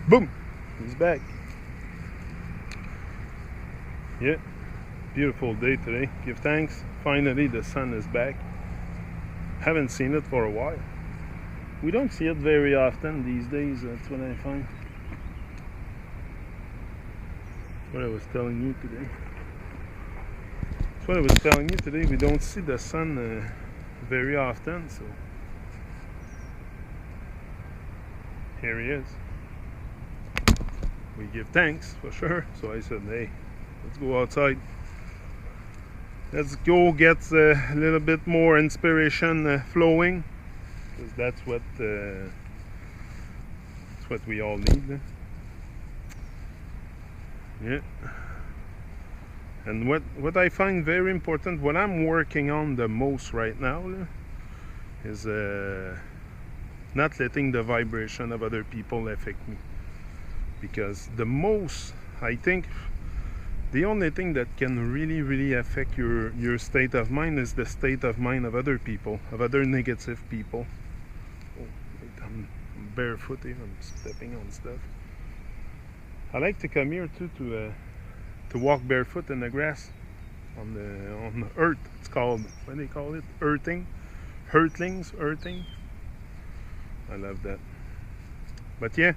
Boom! He's back. Yeah, beautiful day today. Give thanks. Finally, the sun is back. Haven't seen it for a while. We don't see it very often these days, that's what I find. That's what I was telling you today. That's what I was telling you today. We don't see the sun very often, so here he is. We give thanks for sure. So I said, hey, let's go outside. Let's go get a little bit more inspiration flowing, because that's what we all need. Yeah. And what I find very important, what I'm working on the most right now, is not letting the vibration of other people affect me. Because I think the only thing that can really affect your state of mind is the state of mind of other people, of other negative people. Oh, wait, I'm barefoot here, I'm stepping on stuff. I like to come here too to walk barefoot in the grass, on the earth. It's called, what do they call it? Earthing? Earthing. I love that. But yeah,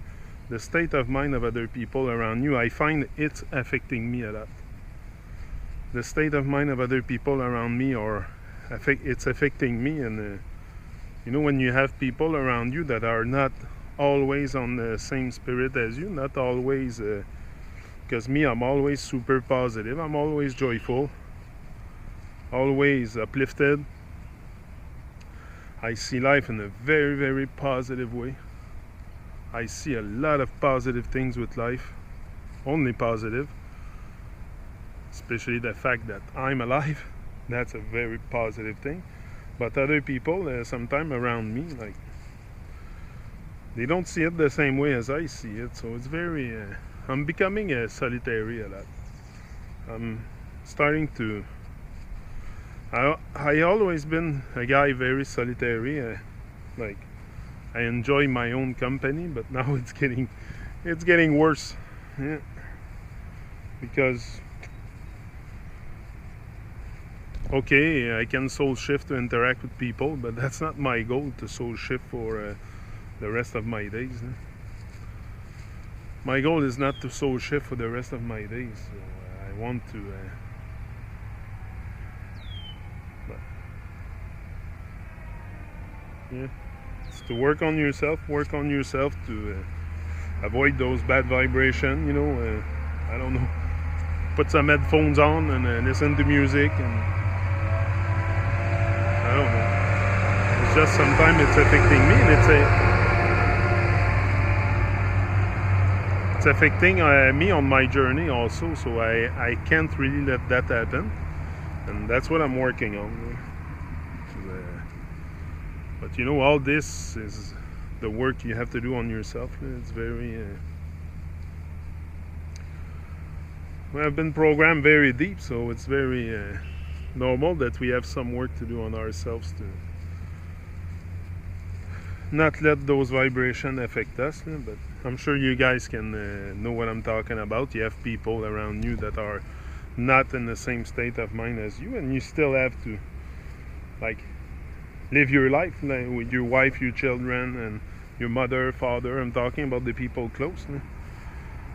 the state of mind of other people around you, I find it's affecting me a lot. The state of mind of other people around me, it's affecting me. And you know, when you have people around you that are not always on the same spirit as you, not always, because me, I'm always super positive, I'm always joyful, always uplifted. I see life in a very positive way. I see a lot of positive things with life, only positive, especially the fact that I'm alive. That's a very positive thing. But other people, sometimes around me, like, they don't see it the same way as I see it. So it's very, I'm becoming a solitary a lot. I'm starting to, I always been a guy very solitary, like, I enjoy my own company, but now it's getting worse. Yeah. Because okay, I can soul shift to interact with people, but that's not my goal to soul shift for the rest of my days. My goal is not to soul shift for the rest of my days. So I want to yeah. To work on yourself to avoid those bad vibrations, you know. I don't know, put some headphones on and listen to music, and I don't know, it's just sometimes it's affecting me, and it's affecting me on my journey also, so I can't really let that happen, and that's what I'm working on. But you know, all this is the work you have to do on yourself. It's very we have been programmed very deep, so it's very normal that we have some work to do on ourselves to not let those vibrations affect us. But I'm sure you guys can know what I'm talking about. You have people around you that are not in the same state of mind as you, and you still have to, like, live your life, like, with your wife, your children, and your mother, father. I'm talking about the people close.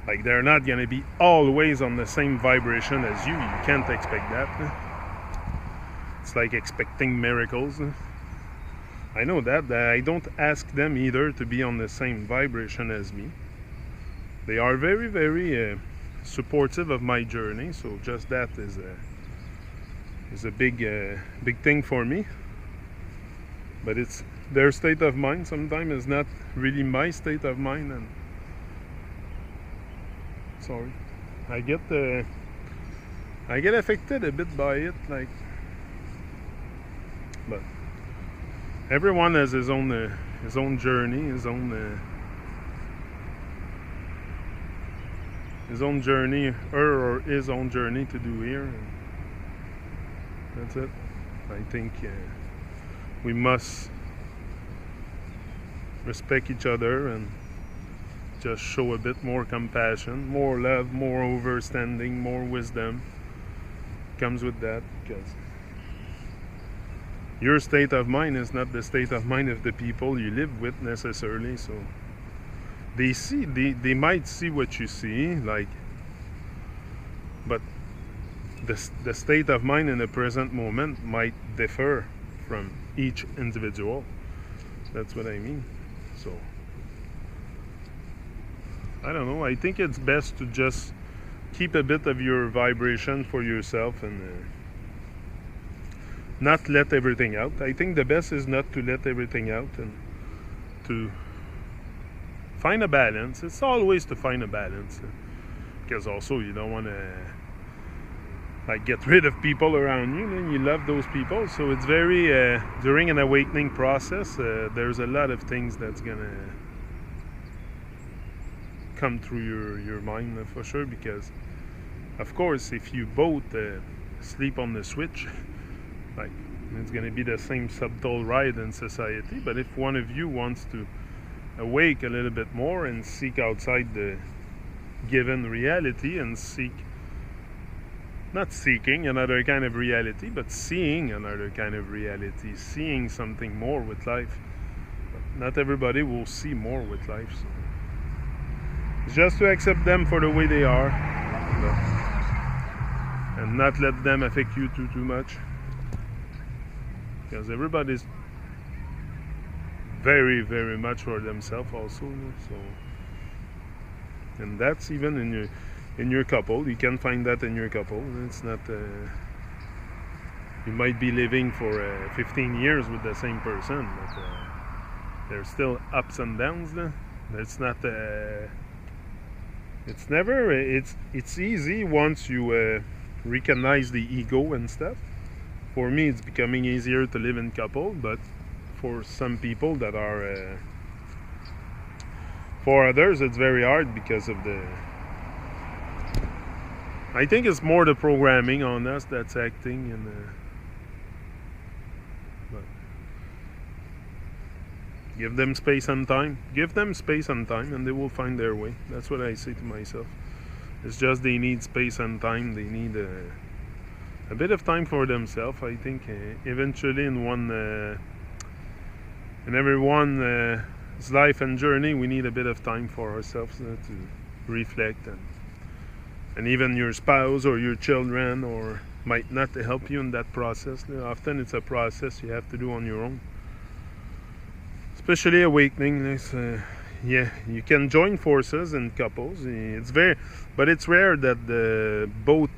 Like, they're not going to be always on the same vibration as you. You can't expect that. It's like expecting miracles. I know that. I don't ask them either to be on the same vibration as me. They are very supportive of my journey, so just that is a big thing for me. But it's their state of mind sometimes is not really my state of mind, and sorry, I get affected a bit by it, like, but everyone has his own journey, his own journey, her or his own journey to do here, and that's it. I think we must respect each other and just show a bit more compassion, more love, more understanding, more wisdom comes with that, because your state of mind is not the state of mind of the people you live with necessarily. So they might see what you see, like, but the state of mind in the present moment might differ from each individual. That's what I mean. So I don't know, I think it's best to just keep a bit of your vibration for yourself and not let everything out. I think the best is not to let everything out, and to find a balance. It's always to find a balance, because also you don't want to like get rid of people around you, and you love those people. So it's very during an awakening process, there's a lot of things that's gonna come through your mind, for sure, because of course if you both sleep on the switch, like, it's going to be the same subtle ride in society. But if one of you wants to awake a little bit more and seek outside the given reality, and not seeking another kind of reality, but seeing another kind of reality, seeing something more with life. But not everybody will see more with life, so it's just to accept them for the way they are, and not let them affect you too much, because everybody's very, very much for themselves also. So, and that's even in your couple. You can find that in your couple. It's not you might be living for 15 years with the same person, but there's still ups and downs. It's not it's never it's easy once you recognize the ego and stuff. For me, it's becoming easier to live in couple, but for some people that are for others, it's very hard because of the, I think it's more the programming on us that's acting, and but give them space and time. Give them space and time, and they will find their way. That's what I say to myself. It's just they need space and time. They need a bit of time for themselves. I think eventually in everyone's life and journey, we need a bit of time for ourselves to reflect, and even your spouse or your children or might not help you in that process. Often it's a process you have to do on your own, especially awakening. Yeah, you can join forces in couples. But it's rare that both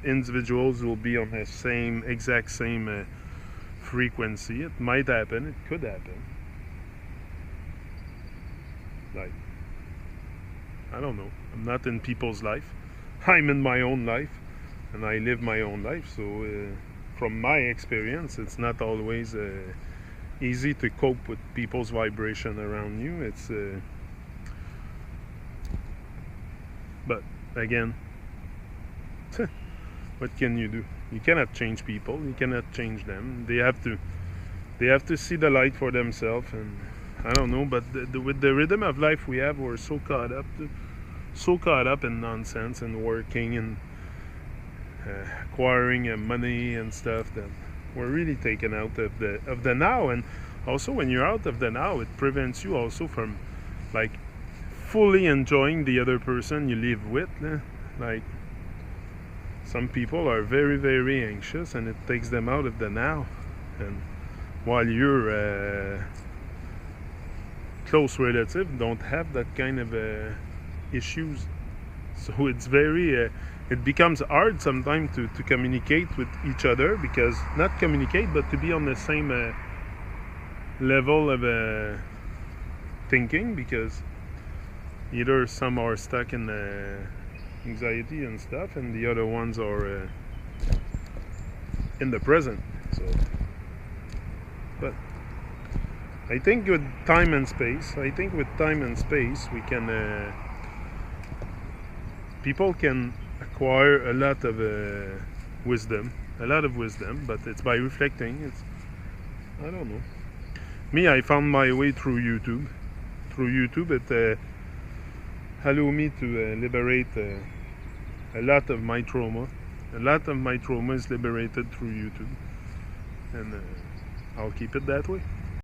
individuals will be on the exact same frequency. It might happen, it could happen. Like, I don't know. I'm not in people's life. I'm in my own life, and I live my own life. So from my experience, it's not always easy to cope with people's vibration around you. It's but again, what can you do? You cannot change people. You cannot change them. They have to see the light for themselves. And I don't know, but with the rhythm of life we have, we're so caught up in nonsense and working and acquiring money and stuff, that we're really taken out of the now. And also, when you're out of the now, it prevents you also from like fully enjoying the other person you live with. Like, some people are very, very anxious, and it takes them out of the now. And while your close relative don't have that kind of issues, so it's very it becomes hard sometimes to communicate with each other, because not communicate, but to be on the same level of thinking, because either some are stuck in anxiety and stuff, and the other ones are in the present. So, but I think with time and space, we can people can acquire a lot of wisdom, but it's by reflecting. I don't know. Me, I found my way through YouTube. allow me to liberate a lot of my trauma. A lot of my trauma is liberated through YouTube, and I'll keep it that way.